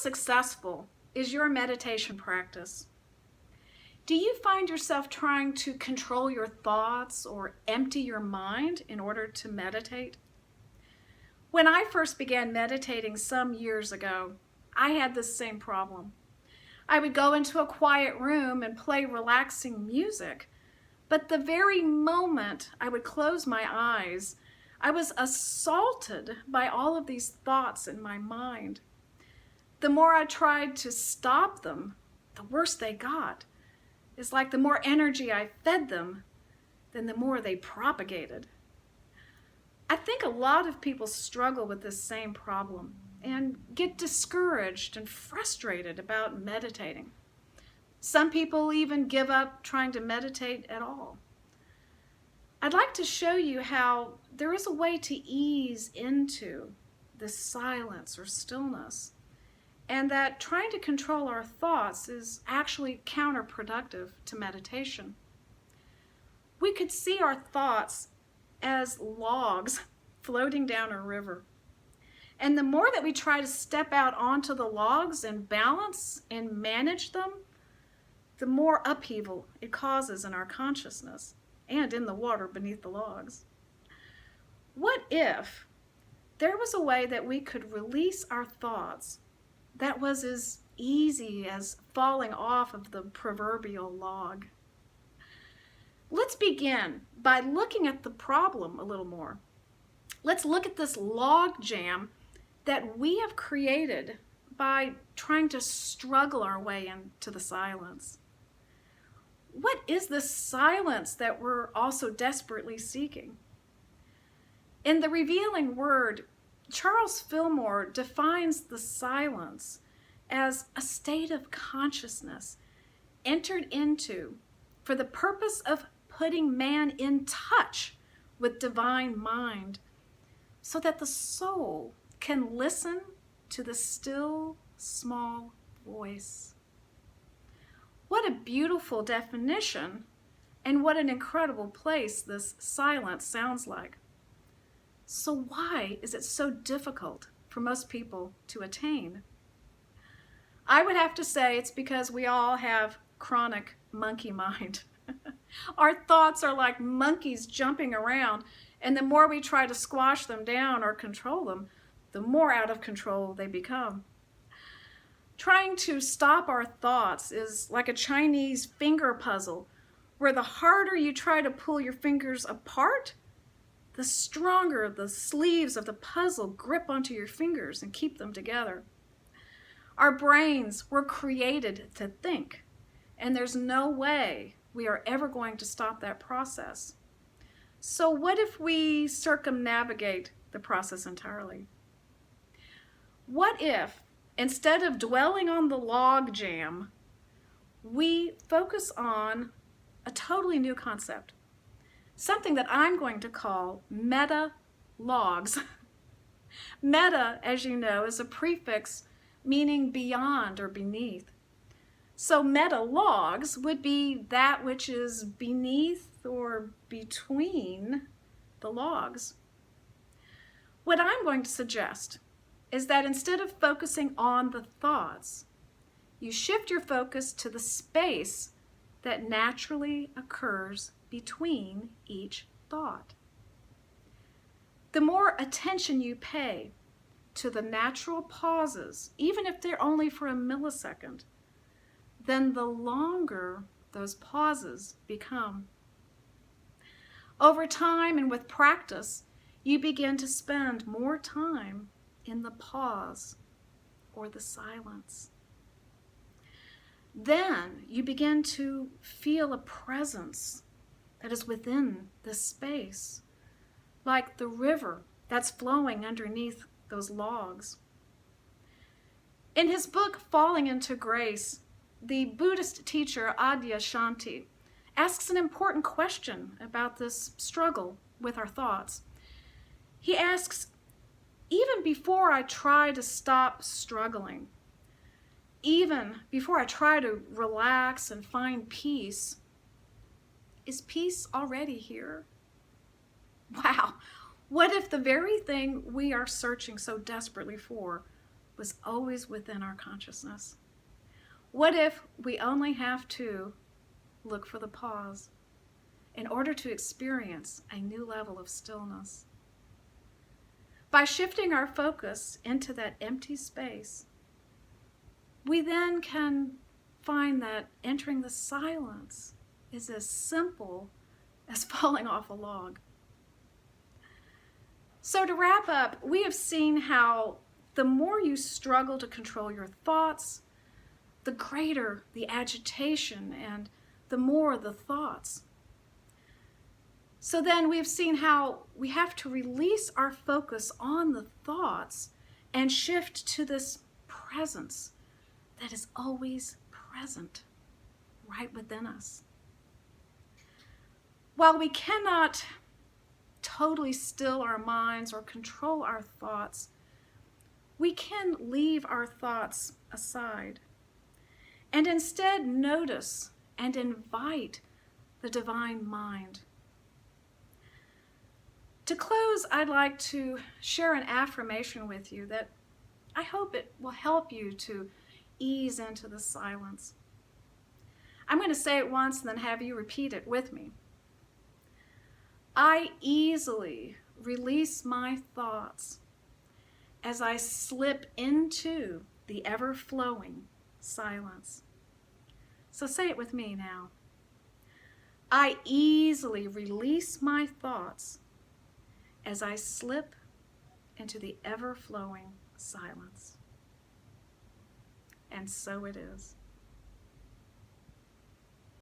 successful is your meditation practice? Do you find yourself trying to control your thoughts or empty your mind in order to meditate? When I first began meditating some years ago, I had this same problem. I would go into a quiet room and play relaxing music, but the very moment I would close my eyes, I was assaulted by all of these thoughts in my mind. The more I tried to stop them, the worse they got. It's like the more energy I fed them, then the more they propagated. I think a lot of people struggle with this same problem and get discouraged and frustrated about meditating. Some people even give up trying to meditate at all. I'd like to show you how there is a way to ease into this silence or stillness, and that trying to control our thoughts is actually counterproductive to meditation. We could see our thoughts as logs floating down a river. And the more that we try to step out onto the logs and balance and manage them, the more upheaval it causes in our consciousness and in the water beneath the logs. What if there was a way that we could release our thoughts that was as easy as falling off of the proverbial log? Let's begin by looking at the problem a little more. Let's look at this log jam that we have created by trying to struggle our way into the silence. What is this silence that we're also desperately seeking? In The Revealing Word, Charles Fillmore defines the silence as a state of consciousness entered into for the purpose of putting man in touch with divine mind so that the soul can listen to the still, small voice. What a beautiful definition, and what an incredible place this silence sounds like. So why is it so difficult for most people to attain? I would have to say it's because we all have chronic monkey mind. Our thoughts are like monkeys jumping around, and the more we try to squash them down or control them, the more out of control they become. Trying to stop our thoughts is like a Chinese finger puzzle, where the harder you try to pull your fingers apart, the stronger the sleeves of the puzzle grip onto your fingers and keep them together. Our brains were created to think, and there's no way we are ever going to stop that process. So what if we circumnavigate the process entirely? What if, instead of dwelling on the log jam, we focus on a totally new concept, something that I'm going to call meta logs. Meta, as you know, is a prefix meaning beyond or beneath. So meta logs would be that which is beneath or between the logs. What I'm going to suggest is that instead of focusing on the thoughts, you shift your focus to the space that naturally occurs between each thought. The more attention you pay to the natural pauses, even if they're only for a millisecond, then the longer those pauses become. Over time and with practice, you begin to spend more time in the pause or the silence. Then you begin to feel a presence that is within this space, like the river that's flowing underneath those logs. In his book, Falling into Grace, the Buddhist teacher Adyashanti asks an important question about this struggle with our thoughts. He asks, even before I try to stop struggling, even before I try to relax and find peace, is peace already here? Wow, what if the very thing we are searching so desperately for was always within our consciousness? What if we only have to look for the pause in order to experience a new level of stillness? By shifting our focus into that empty space, we then can find that entering the silence is as simple as falling off a log. So to wrap up, we have seen how the more you struggle to control your thoughts, the greater the agitation and the more the thoughts. So then we've seen how we have to release our focus on the thoughts and shift to this presence that is always present right within us. While we cannot totally still our minds or control our thoughts, we can leave our thoughts aside and instead notice and invite the divine mind. To close, I'd like to share an affirmation with you that I hope it will help you to ease into the silence. I'm going to say it once and then have you repeat it with me. I easily release my thoughts as I slip into the ever-flowing silence. So say it with me now. I easily release my thoughts as I slip into the ever-flowing silence. And so it is.